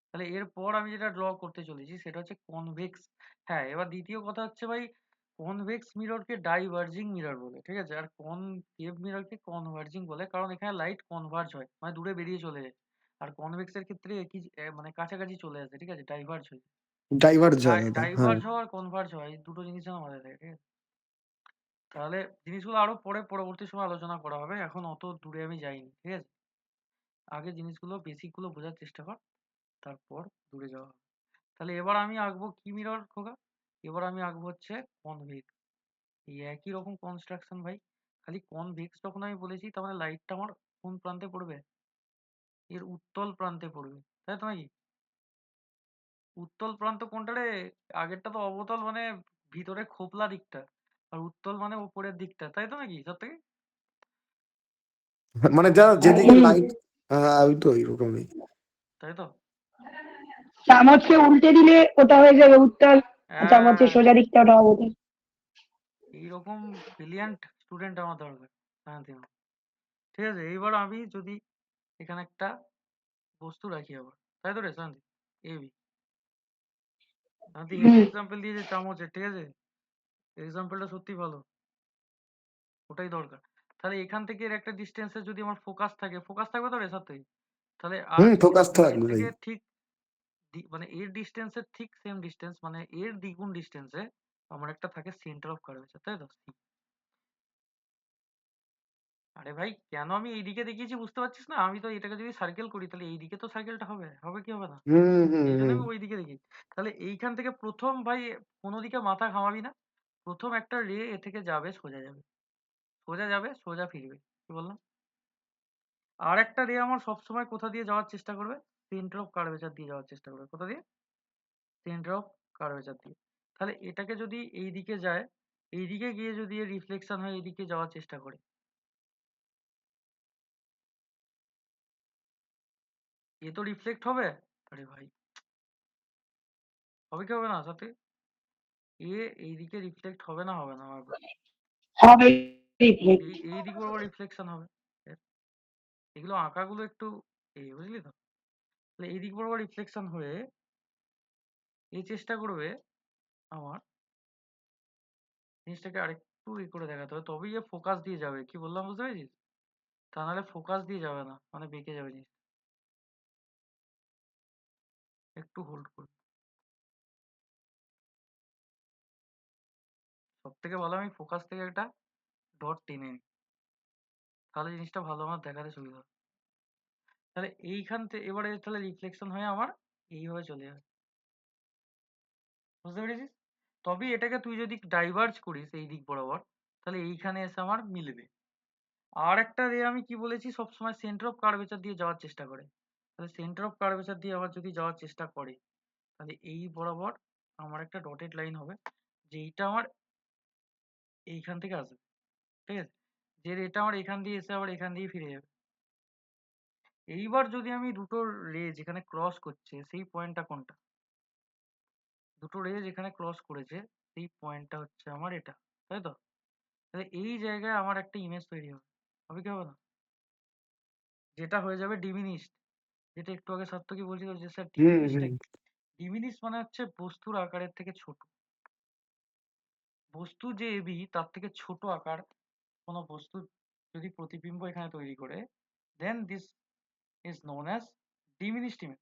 তাহলে এরপর আমি যেটা ড্র করতে চলেছি সেটা হচ্ছে কনভেক্স। হ্যাঁ, এবার দ্বিতীয় কথা হচ্ছে ভাই, কনভেক্স মিররকে ডাইভার্জিং মিরর বলে, ঠিক আছে। আর কনকেভ মিররকে কনভার্জিং বলে, কারণ এখানে লাইট কনভার্জ হয়, মানে দূরে বেরিয়ে চলে যায়। আর কনভেক্সের ক্ষেত্রে একই মানে কাছাকাছি চলে আসে, ঠিক আছে, ডাইভার্জ হয়। ডাইভার্জ হয় দাদা, হ্যাঁ। ডাইভার্জ হওয়া আর কনভার্জ হয়, এই দুটো জিনিস যেন মাথায় থাকে, ঠিক আছে। তাহলে জিনিসগুলো আরো পরে পরবর্তী সময় আলোচনা করা হবে, এখন অত দূরে আমি যাইনি, ঠিক আছে। আগে জিনিসগুলো বেসিক গুলো বোঝার চেষ্টা কর, তারপর দূরে যাওয়া হবে। তাহলে এবার আমি আঁকবো কি মিরর খোকা? এবার আমি আঁকবো হচ্ছে কনভেক্স। এই একই রকম কনস্ট্রাকশন ভাই, খালি কনভেক্স যখন আমি বলেছি তার মানে লাইটটা আমার কোন প্রান্তে পড়বে? এর উত্তল প্রান্তে পড়বে, তাই তো নাকি? উত্তল প্রান্ত কোনটা রে? আগেরটা তো অবতল, মানে ভিতরে খোপলা দিকটা, আর উত্তল মানে উপরের দিকটা, তাই তো নাকি সত্যি? মানে যা যেদিকে হুম। লাইট, হ্যাঁ ওই তো ওইরকমই। তাই তো? চামচকে উল্টে দিলে ওটা হয়ে যাবে উত্তল, আর চামচের হ্যাঁ, সোজা দিকটা ওটা অবতল। এইরকম ব্রিলিয়ান্ট স্টুডেন্ট আমার দরকার, শান্তি আমার। ঠিক আছে, এইবার আমি যদি এখানে একটা বস্তু রাখি আবার, তাই তো রে শান্তি? এবি শান্তি হেভি হুম। এক্সাম্পল দিয়েছে চামচের, ঠিক আছে, এক্সাম্পলটা সত্যি ভালো, ওটাই দরকার। তাহলে এখান থেকে এর একটা ডিস্টেন্সে যদি আমার ফোকাস থাকে, ফোকাস থাকবে তো রে সাথে, তাহলে আর ফোকাস তো এর রাখবে ভাই। থেকে ঠিক মানে এর ডিস্টেন্সের ঠিক সেম ডিস্টেন্স, মানে এর দ্বিগুণ ডিস্টেন্সে আমার একটা থাকে সেন্টার অফ কার্ভেচার, তাই তো? C। আরে ভাই, কেন আমি এইদিকে দেখিয়েছি বুঝতে পারছিস না? আমি তো এটাকে যদি সার্কেল করি তাহলে এইদিকে তো সার্কেলটা হবে, হবে কি হবে না? হুম হুম এই জন্য হুম আমি ওই দিকে দেখি। তাহলে এইখান থেকে প্রথম ভাই কোনো দিকে মাথা ঘামাবি না, প্রথম একটা রে এ থেকে যাবে, সোজা যাবে, সোজা যাবে, সোজা ফিরবে, কি বললাম? আর একটা রে আমার সবসময় কোথা দিয়ে যাওয়ার চেষ্টা করবে? সেন্টার অফ কার্ভেচার দিয়ে যাওয়ার চেষ্টা করবে। কোথা দিয়ে? সেন্টার অফ কার্ভেচার দিয়ে। তাহলে এটাকে যদি এই দিকে যায়, এই দিকে গিয়ে যদি এর রিফ্লেকশন হয় এইদিকে যাওয়ার চেষ্টা করে, এ তো রিফ্লেক্ট হবে। আরে ভাই, হবে কি হবে না সাথে? এ এইদিকে রিফ্লেক্ট হবে না, হবে না আমার বল? হবে reflect। এই দিকে বরাবর রিফ্লেকশন হবে এর। এগুলো আঁকাগুলো একটু এই বুঝলি তো? তাহলে এই দিক বরাবর রিফ্লেকশন হয়ে এই চেষ্টা করবে আমার জিনিসটাকে আরেকটু ই করে দেখাতে হবে, তবেই এ ফোকাস দিয়ে যাবে, কি বললাম বুঝতে পেরেছিস? তা নাহলে ফোকাস দিয়ে যাবে না, মানে বেঁকে যাবে জিনিস। একটু হোল্ড করুন। সব থেকে ভালো আমি ফোকাস থেকে একটা ডট টেনে নিই, তাহলে জিনিসটা ভালো আমার দেখাতে সুবিধা হবে। তাহলে এইখান থেকে এবারে তাহলে রিফ্লেকশন হয়ে আমার এইভাবে চলে যাবে, বুঝতে পেরেছিস? তবেই এটাকে তুই যদি ডাইভার্জ করিস এই দিক বরাবর, তাহলে এইখানে এসে আমার মিলবে। আর একটা রে আমি কি বলেছি, সবসময় সেন্টার অফ কার্ভেচার দিয়ে যাওয়ার চেষ্টা করে। তাহলে সেন্টার অফ কার্ভেচার দিয়ে আবার যদি যাওয়ার চেষ্টা করে, তাহলে এই বরাবর আমার একটা ডটেড লাইন হবে, যেইটা আমার এইখান থেকে আসবে, ঠিক আছে, যে রেটা আমার এখান দিয়ে এসে আবার এখান দিয়ে ফিরে যাবে। এইবার যদি আমি দুটো রে যেখানে ক্রস করছে সেই পয়েন্টটা কোনটা? দুটো রে যেখানে ক্রস করেছে সেই পয়েন্টটা হচ্ছে আমার এটা, তাই তো? তাহলে এই জায়গায় আমার একটা ইমেজ তৈরি হবে, হবে কি হবে না? যেটা হয়ে যাবে ডিমিনিশড, যেটা একটু আগে সার্থকই বলছিল যে স্যার হুম ডিমিনিশডটা হুম কি? ডিমিনিশ মানে হচ্ছে বস্তুর আকারের থেকে ছোট। বস্তু যে এবি তার থেকে ছোট আকার কোনো বস্তু যদি প্রতিবিম্ব এখানে তৈরি করে, then this is known as diminished image.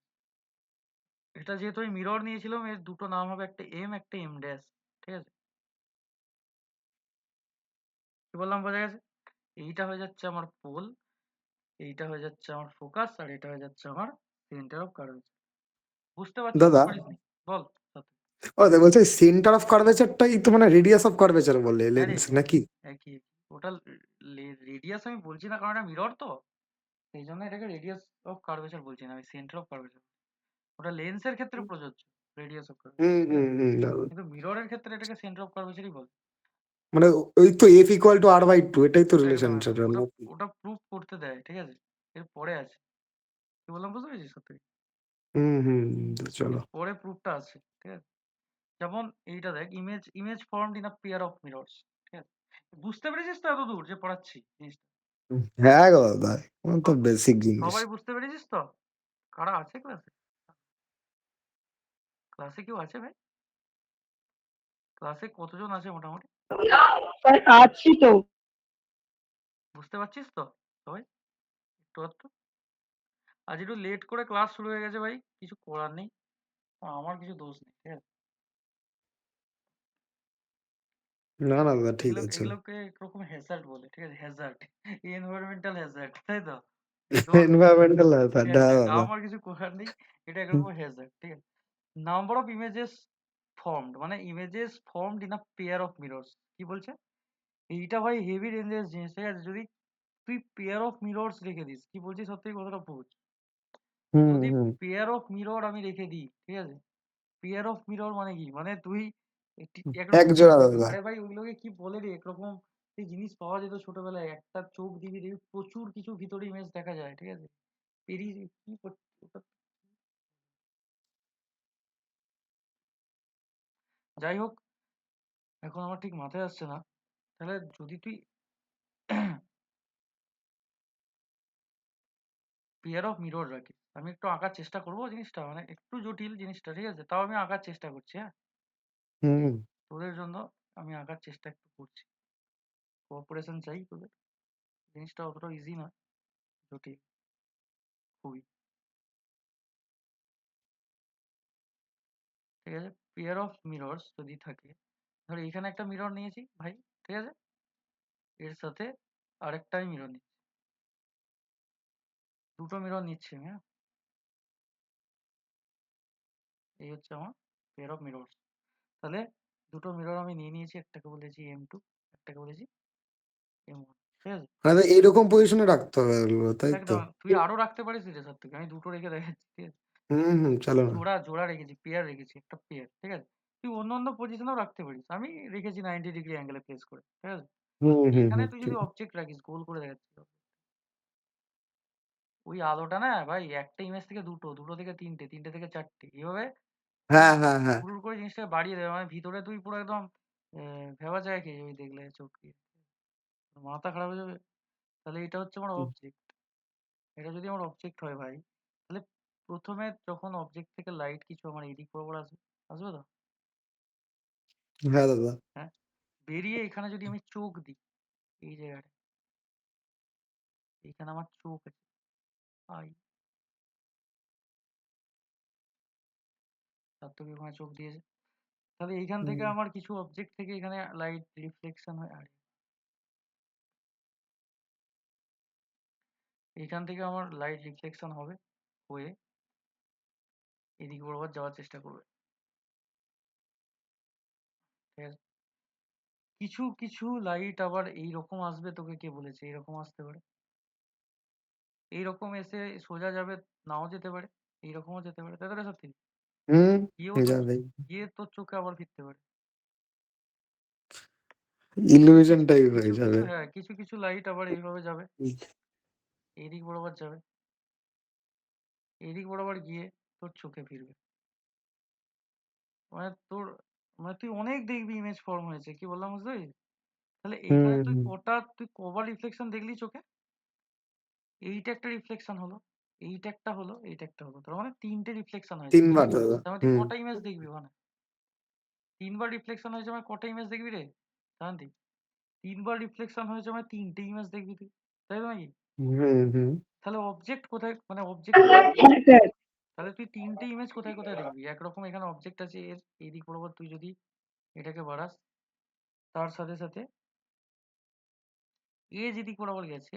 এটা যেহেতু আমি মিরর নিয়েছিলাম, এর দুটো নাম হবে, একটা এম একটা এম ড্যাশ, ঠিক আছে? কি বললাম বোঝা গেছে? এইটা হয়ে যাচ্ছে আমার পোল, এইটা হয়ে যাচ্ছে আমার ফোকাস, আর এটা হয়ে যাচ্ছে আমার সেন্টার অফ কার্ভেচার। বুঝতে পারছিস দাদা, কি পারিসনি? বল সত্যি। ও বলছে সেন্টার অফ কার্ভেচারটাই তো মানে রেডিয়াস অফ কার্ভেচার বলে আরে লেন্স নাকি? একই একই। ওটা রেডিয়াস আমি বলছি না, কারণ এটা মিরর তো, সেই জন্য এটাকে রেডিয়াস অফ কার্ভেচার বলছি না, আমি সেন্টার অফ কার্ভেচার। ওটা লেন্সের ক্ষেত্রে প্রযোজ্য, রেডিয়াস অফ কার্ভেচার, হুম ঠিক হুম আছে? হুম দাদা, কিন্তু মিররের ক্ষেত্রে এটাকে সেন্টার অফ কার্ভেচারই বলে। মানে ওই তো f equal to r by two, এটাই তো একদম রিলেশনশিপ একদম। ওটা নাকি? ওটা প্রুফ করতে দেয়, ঠিক আছে? এর পরে আছে। কি বললাম বুঝতে পেরেছিস সত্যি? হুম হুম চলো। এর পরে প্রুফটা আছে, ঠিক আছে? যেমন এইটা দেখ, image image formed in a pair of mirrors, ঠিক আছে? বুঝতে পেরেছিস তো এত দূর যে পড়াচ্ছি জিনিসটা? হ্যাঁ গো দাদা, আমার তো সব- বেসিক জিনিস। সবাই বুঝতে পেরেছিস তো? কারা আছে ক্লাসে? ক্লাসে কেউ আছে ভাই? ক্লাসে কতজন আছে মোটামুটি? স্যার আছি তো। বুঝতে পারছিস তো সবাই? একটু আধটু? আজ একটু লেট করে ক্লাস শুরু হয়ে গেছে ভাই, কিছু করার নেই, আমার কিছু দোষ নেই, ঠিক আছে? না না দাদা, ঠিক এগুলো আছে। এগুলোকে একরকম হ্যাজার্ড বলে, ঠিক আছে? হ্যাজার্ড, এনভায়রনমেন্টাল হ্যাজার্ড, তাই তো? ডোন্ট, এনভায়রনমেন্টাল হ্যাজার্ড, হ্যাঁ হ্যাজার্ড, দাদা। আমার কিছু করার নেই, এটা একরকম হ্যাজার্ড, ঠিক আছে? নাম্বার অফ ইমেজেস ফর্মড, মানে images formed in a pair of mirrors, কি বলছে? এইটা ভাই হেভি রেঞ্জের জিনিস, ঠিক আছে? যদি তুই পেয়ার অফ মিরর্স রেখে দিস, কি বলছিস সত্যি কথাটা বোঝ। হুম যদি হুম পেয়ার অফ মিরর আমি রেখে দিই, ঠিক আছে? পেয়ার অফ মিরর মানে কি, মানে তুই এক একরকম, জোড়া দাদা। আরে ভাই ওগুলোকে কি বলে রে, একরকম সেই জিনিস পাওয়া যেত ছোটবেলায়, একটা চোখ দিবি দেখবি প্রচুর কিছু ভিতরে ইমেজ দেখা যায়, ঠিক আছে? পেরি কি যাই হোক, এখন আমার ঠিক মাথায় আসছে না। তাহলে যদি তুই পেয়ার অফ মিরর রাখিস, আমি একটু আঁকার চেষ্টা করবো জিনিসটা, মানে একটু জটিল জিনিসটা, ঠিক আছে? তাও আমি আঁকার চেষ্টা করছি, হ্যাঁ? হুম তোদের জন্য আমি আঁকার চেষ্টা একটু করছি, কোঅপারেশন চাই তোদের। জিনিসটা অতটা ইজি না, জটিল খুবই, ঠিক আছে? পেয়ার অফ মিরর্স যদি থাকে, ধর এখানে একটা মিরর নিয়েছি ভাই, ঠিক আছে? এর সাথে আরেকটা আমি মিরর নিচ্ছি, দুটো মিরর নিচ্ছি আমি, হ্যাঁ? এই হচ্ছে আমার পেয়ার অফ মিরর্স। তাহলে দুটো মিরর আমি নিয়ে নিয়েছি, একটাকে বলেছি M2, একটাকে বলেছি M1, ঠিক আছে? মানে এইরকম পজিশনে রাখতে হবে এগুলো, তাই তো? একদম, তুই আরো রাখতে পারিস রে সব থেকে, আমি দুটো রেখে দেখাচ্ছি, ঠিক আছে? চলো না। জোড়া জোড়া রেখেছি, পেয়ার রেখেছি, একটা পেয়ার, ঠিক আছে? তুই অন্য অন্য পজিশনেও রাখতে পারিস, আমি রেখেছি 90 ডিগ্রি অ্যাঙ্গেলে প্লেস করে, ঠিক আছে? এইখানে তুই যদি ঠিক। অবজেক্ট রাখিস, গোল করে দেখাচ্ছি, ওই আলোটা না ভাই, একটা ইমেজ থেকে দুটো, দুটো থেকে তিনটে, তিনটে থেকে চারটে, এইভাবে হ্যাঁ হ্যাঁ হ্যাঁ। শুরু করে জিনিসটাকে বাড়িয়ে দেবে, মানে ভিতরে তুই পুরো একদম ভেবা যায় কি ওই দেখলে চোখ দিয়ে, মাথা খারাপ হয়ে যাবে। তাহলে এটা হচ্ছে আমার অবজেক্ট, এটা যদি আমার অবজেক্ট হয় ভাই, তাহলে প্রথমে যখন অবজেক্ট থেকে লাইট কিছু আমার এদিক বরাবর আসবে, আসবে তো, হ্যাঁ দাদা। হ্যাঁ? বেরিয়ে এখানে যদি আমি চোখ দিই, এই জায়গাটা, এইখানে আমার চোখ আছে, আই, তার তো ওখানে চোখ দিয়েছে, তাহলে এইখান থেকে হুম, আমার কিছু অবজেক্ট থেকে এখানে লাইট রিফ্লেকশন হয়, আর এইখান থেকে আমার লাইট রিফ্লেকশন হবে, হয়ে এদিক বরাবর যাওয়ার চেষ্টা করবে, ঠিক আছে? কিছু কিছু লাইট আবার এইরকম আসবে, তোকে কে বলেছে এইরকম আসতে পারে? এইরকম এসে সোজা যাবে, নাও যেতে পারে, এইরকমও যেতে পারে, তাই তো রে সত্যি? হুম গিয়েও তো, যাবে। গিয়ে তোর চোখে আবার ফিরতে পারে। ইলিউশন টাইপ হয়ে কিছু কিছু, যাবে। হ্যাঁ, কিছু কিছু লাইট আবার এইভাবে যাবে, এইদিক বরাবর যাবে, এইদিক বরাবর গিয়ে তোর চোখে ফিরবে, মানে তোর, মানে তুই অনেক দেখবি ইমেজ ফর্ম হয়েছে, কি বললাম বুঝতে পেরেছিস? তাহলে এইখানে তুই হুম কটা, তুই কবার রিফ্লেকশন দেখলি চোখে? এইটা একটা রিফ্লেকশন হলো, এইটা একটা হলো, এইটা একটা হলো, তার মানে তিনটে রিফ্লেকশন হয়েছে। 3 বার দাদা। তার মানে তুই কটা ইমেজ দেখবি ওখানে? তিনবার রিফ্লেকশন হয়েছে মানে কটা ইমেজ দেখবি রে শান্তি? তিনবার রিফ্লেকশন হয়েছে মানে তিনটে ইমেজ দেখবি তুই, তাই তো নাকি? হুম তাহলে অবজেক্ট কোথায়, মানে অবজেক্ট কোথায় কোথায়? হ্যাঁ স্যার। তাহলে তুই তিনটে ইমেজ কোথায় কোথায় দেখবি? একরকম এখানে অবজেক্ট আছে, এর এইদিক বরাবর তুই যদি এটাকে বাড়াস, তার সাথে সাথে এ যেদিক বরাবর গেছে,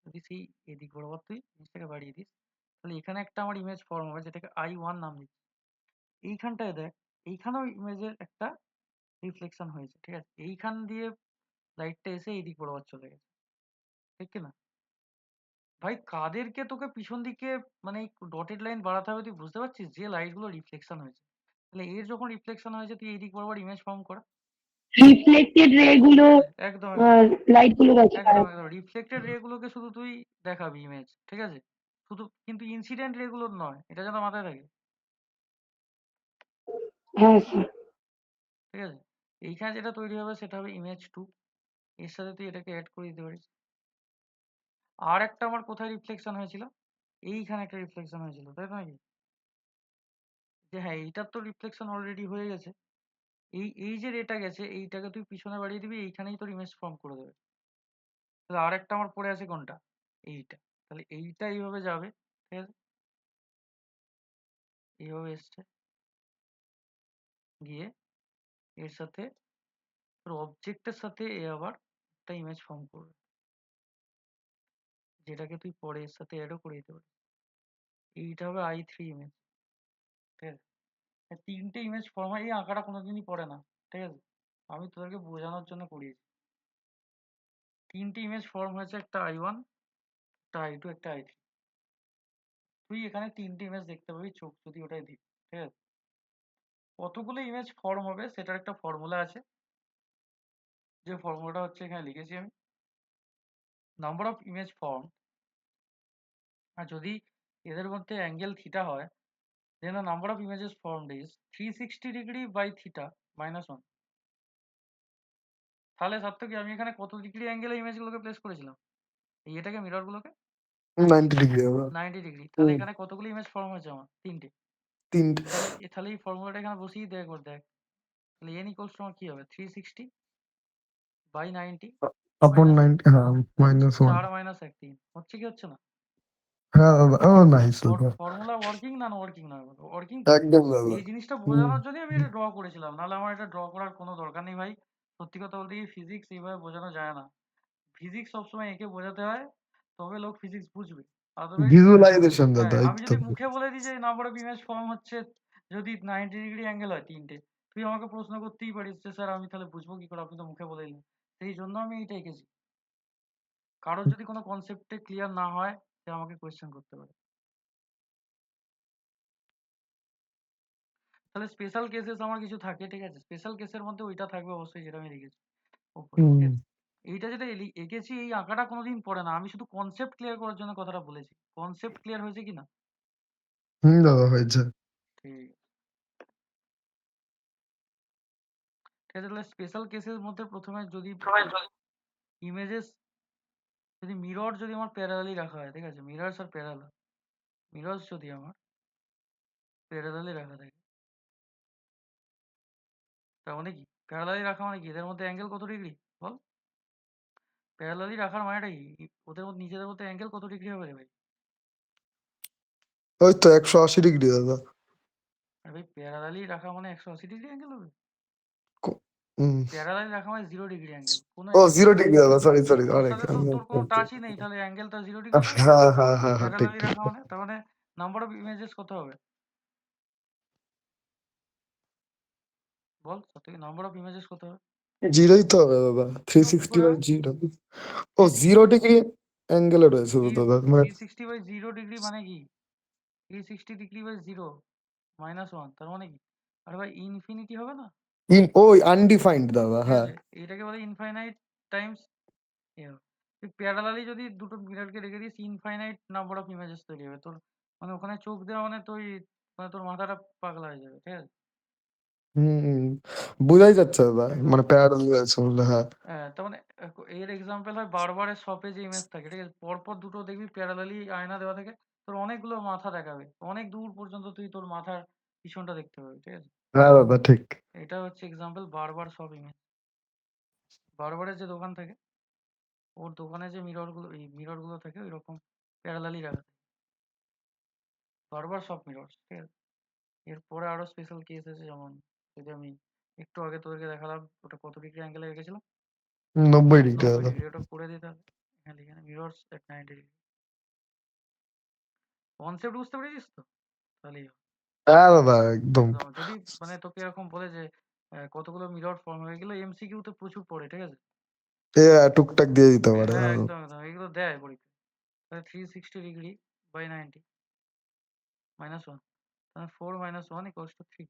যদি সেই এদিক বরাবর তুই জিনিসটাকে বাড়িয়ে দিস, তাহলে এখানে একটা আমার ইমেজ ফর্ম হবে যেটাকে I1 নাম দিচ্ছি। এইখানটায় দেখ, এইখানেও ইমেজের একটা রিফ্লেকশন হয়েছে, ঠিক আছে? এইখান দিয়ে লাইটটা এসে এই দিক বরাবর চলে গেছে, ঠিক কি না? ভাই কাদেরকে তোকে পিছন দিকে মানে ডটেড লাইন বাড়াতে হবে তুই বুঝতে পারছিস? যে লাইটগুলো রিফ্লেকশন হয়েছে, তাহলে এর যখন রিফ্লেকশন হয়েছে তুই এই দিক বরাবর ইমেজ ফর্ম কর। রিফ্লেক্টেড রে গুলো একদম একদম লাইট গুলো আছে একদম একদম রিফ্লেক্টেড রে গুলোকে শুধু তুই দেখাবি ইমেজ, ঠিক আছে? শুধু কিন্তু ইনসিডেন্ট রে গুলোর নয়, এটা যেন মাথায় থাকে, হ্যাঁ স্যার। ঠিক আছে? এইখানে যেটা তৈরি হবে সেটা হবে ইমেজ 2, এর সাথে তুই এটাকে অ্যাড করে দিতে পারিস। আর একটা আমার কোথায় রিফ্লেকশন হয়েছিল, এইখানে একটা রিফ্লেকশন হয়েছিল, তাই তো নাকি? যে হ্যাঁ এইটার তো রিফ্লেকশন অলরেডি হয়ে গেছে, এই যে রেটা গেছে এইটাকে তুই পিছনে বাড়িয়ে দিবি, এইখানেই তোর ইমেজ ফর্ম করে দেবে। তাহলে আর একটা আমার পড়ে আছে কোনটা, এইটা। তাহলে এইটা এইভাবে যাবে, ঠিক আছে? এইভাবে এসছে, গিয়ে এর সাথে তোর অবজেক্টের সাথে এ আবার একটা ইমেজ ফর্ম করবে, যেটাকে তুই পরে এর সাথে অ্যাডও করে দিতে পারিস। এইটা হবে I3 ইমেজ, ঠিক আছে? তিনটে ইমেজ ফর্ম হয়, এই আঁকাটা কোনোদিনই পড়ে না, ঠিক আছে? আমি তোদেরকে বোঝানোর জন্য করিয়েছি। তিনটে ইমেজ ফর্ম হয়েছে, একটা I1, একটা I2, একটা I3। তুই এখানে তিনটে ইমেজ দেখতে পাবি চোখ যদি ওটাই দিই, ঠিক আছে? কতগুলো ইমেজ ফর্ম হবে সেটার একটা ফর্মুলা আছে, যে ফর্মুলাটা হচ্ছে এখানে লিখেছি আমি। নাম্বার অফ ইমেজ ফর্ম, আর যদি এদের মধ্যে অ্যাঙ্গেল থিটা হয়, then the number of images formed is 360 degree by theta minus 1. তাহলে সার্থক কি আমি এখানে কত ডিগ্রি অ্যাঙ্গেলে ইমেজগুলোকে প্লেস করেছিলাম, এটাকে মিররগুলোকে 90 ডিগ্রি হবে 90 ডিগ্রি। তাহলে এখানে কতগুলো ইমেজ ফর্ম হয়েছে আমার, তিনটে। তিনটে তাহলে এই ফর্মুলাটা এখানে বসিয়ে দেখ, একবার দেখ। তাহলে n ইকুয়ালস টু আমার কি হবে, 360 বাই 90 আপন মাইনাস 90, হ্যাঁ -1 4 মাইনাস 1 3 হচ্ছে কি হচ্ছে না? হ্যাঁ দাদা, ও নাইস দাদা, ফর্মুলা ওয়ার্কিং না ওয়ার্কিং নয়, ওয়ার্কিং। একদম দাদা। এই জিনিসটা বোঝানোর জন্যই আমি এটা ড্র করেছিলাম, নাহলে আমার এটা ড্র করার কোনো দরকার নেই ভাই। সত্যি কথা বলতে কি ফিজিক্স এইভাবে বোঝানো যায় না। ফিজিক্স সবসময় এঁকে বোঝাতে হয়, তবে লোক ফিজিক্স বুঝবে। আদারওয়াইজ ভিজুয়ালাইজেশন হ্যাঁ, দাদা, আমি যদি মুখে বলে দিই যে নাম্বার অফ ইমেজ ফর্ম হচ্ছে যদি 90 ডিগ্রি অ্যাঙ্গেল হয় তিনটে, তুই আমাকে প্রশ্ন করতেই পারিস যে স্যার আমি তাহলে বুঝবো কি করে, আপনি তো মুখে বলে দিলেন। সেই জন্য আমি এইটা এঁকেছি। কারোর যদি কোনো কনসেপ্টে ক্লিয়ার না হয় সে আমাকে কোয়েশ্চেন করতে পারে। তাহলে স্পেশাল কেসেস আমার কিছু থাকে, ঠিক আছে? স্পেশাল কেসের মধ্যে ওইটা থাকবে অবশ্যই, যেটা আমি লিখেছি ওপরে, ঠিক আছে? এইটা যেটা এঁকেছি, এই আঁকাটা কোনোদিন পড়ে না, আমি শুধু কনসেপ্ট ক্লিয়ার করার জন্য কথাটা বলেছি। কনসেপ্ট ক্লিয়ার হয়েছে কি না? দাদা হয়েছে। ঠিক আছে, তাহলে স্পেশাল কেসের মধ্যে প্রথমে যদি ইমেজেস, যদি মিরর যদি আমার প্যারালালি রাখা হয়, ঠিক আছে? মিররস আর প্যারালাল, মিররস যদি আমার প্যারালালি রাখা থাকে, তার মানে কি প্যারালালি রাখা মানে কি, এদের মধ্যে অ্যাঙ্গেল কত ডিগ্রি বল? প্যারালালি রাখার মানেটা কি, ওদের মধ্যে নিজেদের মধ্যে অ্যাঙ্গেল কত ডিগ্রি হবে রে ভাই? ওই তো 180 ডিগ্রি দাদা। আর ভাই প্যারালালি রাখা মানে 180 ডিগ্রি অ্যাঙ্গেল হবে? কো- হুম। প্যারালালি রাখা মানে 0 ডিগ্রি অ্যাঙ্গেল, কোনো ও অ্যাঙ্গেল 0 ডিগ্রি দাদা, সরি সরি, ওর অনেক সাথে তো তোর কোনো টাচই নেই, তাহলে অ্যাঙ্গেলটা 0 ডিগ্রি হবে? হ্যাঁ হ্যাঁ হ্যাঁ হ্যাঁ, ঠিক প্যারালালি ঠিক। রাখা মানে, তার মানে নাম্বার অফ ইমেজেস কত হবে বল? সব থেকে নাম্বার অফ ইমেজেস কত হবে? জিরোই তো হবে দাদা, তো কি 360 করে বাই হবে? 0। ও 0 ডিগ্রি অ্যাঙ্গেলে রয়েছে তো দাদা, মানে 360 বাই 0 ডিগ্রি মানে কি? 360 ডিগ্রি বাই 0 মাইনাস 1, তার মানে কি? আরে ভাই ইনফিনিটি হবে না, ওই আনডিফাইন্ড দাদা, ঠিক হ্যাঁ। আছে? এটাকে বলে ইনফাইনাইট টাইমস এ হবে। তুই প্যারালালি যদি দুটো মিররকে রেখে this, infinite number of images তৈরি হবে তোর, মানে ওখানে চোখ দেওয়া মানে তুই, মানে তোর মাথাটা পাগলা হয়ে যাবে, ঠিক আছে? হম, বোঝাই যাচ্ছে দাদা, একদম মানে একদম। প্যারালাল রয়েছে বলে, হ্যাঁ। হ্যাঁ, তার মানে এর এক্সাম্পল হয় বারবারের শপে যে ইমেজ থাকে, ঠিক আছে? পরপর দুটো দেখবি প্যারালালি আয়না দেওয়া থাকে, তোর অনেকগুলো মাথা দেখাবে, অনেক দূর পর্যন্ত তুই তোর মাথার পিছনটা দেখতে পাবি, ঠিক আছে? হ্যাঁ দাদা ঠিক। এটা হচ্ছে এক্সাম্পল বারবার শপ ইমেজ। বারবারের যে দোকান থাকে, ওর দোকানে যে মিররগুলো থাকে ওই রকম প্যারালালি রাখা থাকে, বারবার সব মিরর, ঠিক আছে? এরপরে আরো স্পেশাল কেস আছে, যেমন যদি আমি একটু আগে তোদেরকে দেখালাম ওটা কত ডিগ্রি অ্যাঙ্গেলে রেখেছিলাম, 90 ডিগ্রি 90 দাদা। ডিগ্রি, ওটা করে দিতে হবে। হ্যাঁ লিখে নে, মিরর্স এট 90 ডিগ্রি। কনসেপ্ট বুঝতে পেরেছিস তো? তাহলেই হবে। হ্যাঁ দাদা একদম। একদম। যদি মানে তোকে এরকম বলে যে কতগুলো মিরর ফর্ম হয়ে গেল, এমসিকিউ তে প্রচুর পড়ে, ঠিক আছে? টুকটাক দিয়ে দিতে পারে। হ্যাঁ হ্যাঁ একদম একদম, এগুলো দেয় পরীক্ষায়। তাহলে 360 ডিগ্রি বাই 90 মাইনাস 1, তাহলে 4 মাইনাস 1 ইকুয়ালস টু 3।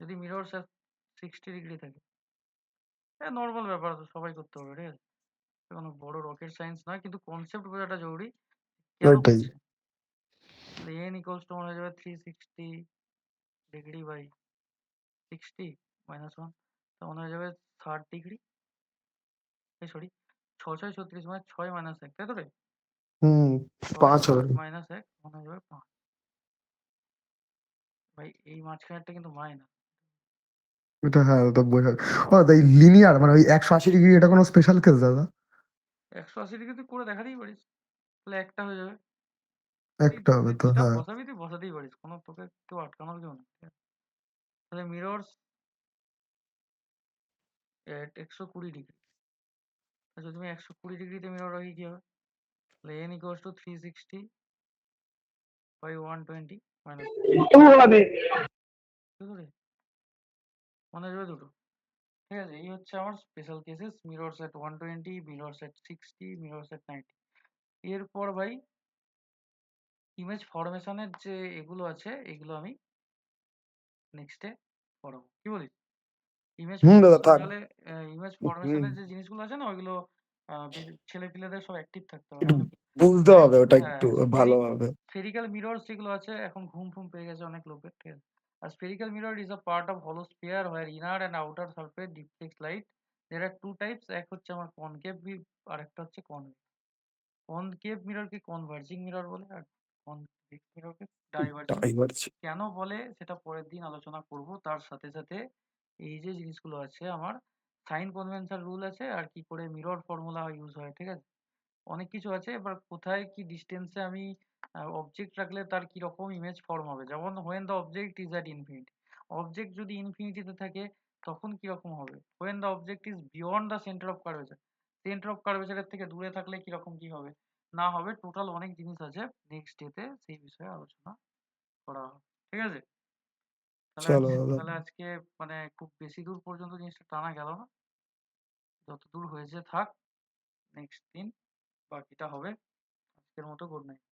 যদি মিরর 60 ডিগ্রি থাকে, হ্যাঁ নর্মাল ব্যাপার, তো সবাই করতে পারবে, ঠিক আছে? কোনো বড় রকেট সায়েন্স নয়, কিন্তু কনসেপ্ট বোঝাটা জরুরি, কেন ওইটাই। হচ্ছে। তাহলে n ইকুয়ালস টু আমার হয়ে যাবে 360 ডিগ্রি বাই 60 মাইনাস 1, তখন হয়ে যাবে 60 ডিগ্রি, এই সরি 6 6 36 মানে 6 মাইনাস 1, তাই তো রে? হুম 6 5 হবে। মাইনাস 1 মনে হয়ে যাবে 5। ভাই এই মাঝখানেরটা কিন্তু মাইনাস। এটা হ্যাঁ দাদা বোঝা। ও তাই লিনিয়ার মানে ওই 180 ডিগ্রি এটা কোনো স্পেশাল কেস দাদা? 180 ডিগ্রি তুই করে দেখাতেই পারিস, তাহলে একটা হয়ে যাবে। তুই একটা হবে তুই তো যেটা হ্যাঁ। বসাবি তুই বসাতেই পারিস, কোনো তোকে কেউ আটকানোর কেউ নেই, ঠিক আছে? তাহলে মিরর্স এট 120 ডিগ্রি, যদি তুমি 120 ডিগ্রিতে মিরর রাখি কি হবে? তাহলে n equals to 360 by 120 minus 1, two হবে। বুঝতে পেরেছিস? মনে হয়ে যাবে দুটো, ঠিক আছে? এই হচ্ছে আমার স্পেশাল কেসেস, মিরর্স এট 120, মিরর্স এট 60, মিরর্স এট 90। এরপর ভাই ইমেজ ফরমেশনের যে এগুলো আছে, এগুলো আমি নেক্সটে পড়াবো, কি বলিস? ইমেজ দাদা ফরমেশন থাক। নাহলে, ইমেজ হুম ফরমেশনের যে জিনিসগুলো আছে না, ওইগুলো ছেলে পিলেদের সব অ্যাক্টিভ থাকতে হবে, একটু নাহলে বুঝতে হবে ওটা হ্যাঁ একটু ভালোভাবে। স্ফেরিক্যাল মিরর যেগুলো আছে, এখন ঘুম ফুম পেয়ে গেছে অনেক লোকের, ঠিক আছে? আর spherical mirror is a part of হলো sphere where inner and outer surface deflects light. There are two types, এক হচ্ছে আমার কনকেভ আর একটা হচ্ছে কনভেক্স। কনকেভ মিররকে কনভার্জিং মিরর বলে, আর কনভেক্স মিররকে ডাইভার্জিং। এবার কেন বলে সেটা পরের দিন আলোচনা করব। তার সাথে সাথে এই যে জিনিসগুলো আছে আমার, সাইন কনভেনশন রুল আছে, আর কি করে মিরর ফর্মুলা ইউজ হয়, ঠিক আছে? অনেক কিছু আছে। এবার কোথায় কি ডিস্টেন্সে আমি অবজেক্ট রাখলে তার কি রকম ইমেজ ফর্ম হবে, যেমন when the object is at infinity, object যদি ইনফিনিটিতে থাকে তখন কি রকম হবে। When the object is beyond the centre of curvature, centre of কার্ভেচারের থেকে দূরে থাকলে কি রকম কি হবে না হবে। টোটাল অনেক জিনিস আছে, নেক্সট ডেতে সেই বিষয়ে আলোচনা করা হবে, ঠিক আছে? তাহলে চলো দাদা। তাহলে আজকে মানে খুব বেশি দূর পর্যন্ত জিনিসটা টানা গেল না, যত দূর হয়েছে থাক, নেক্সট দিন বাকিটা হবে। আজকের মতো গুড নাইট।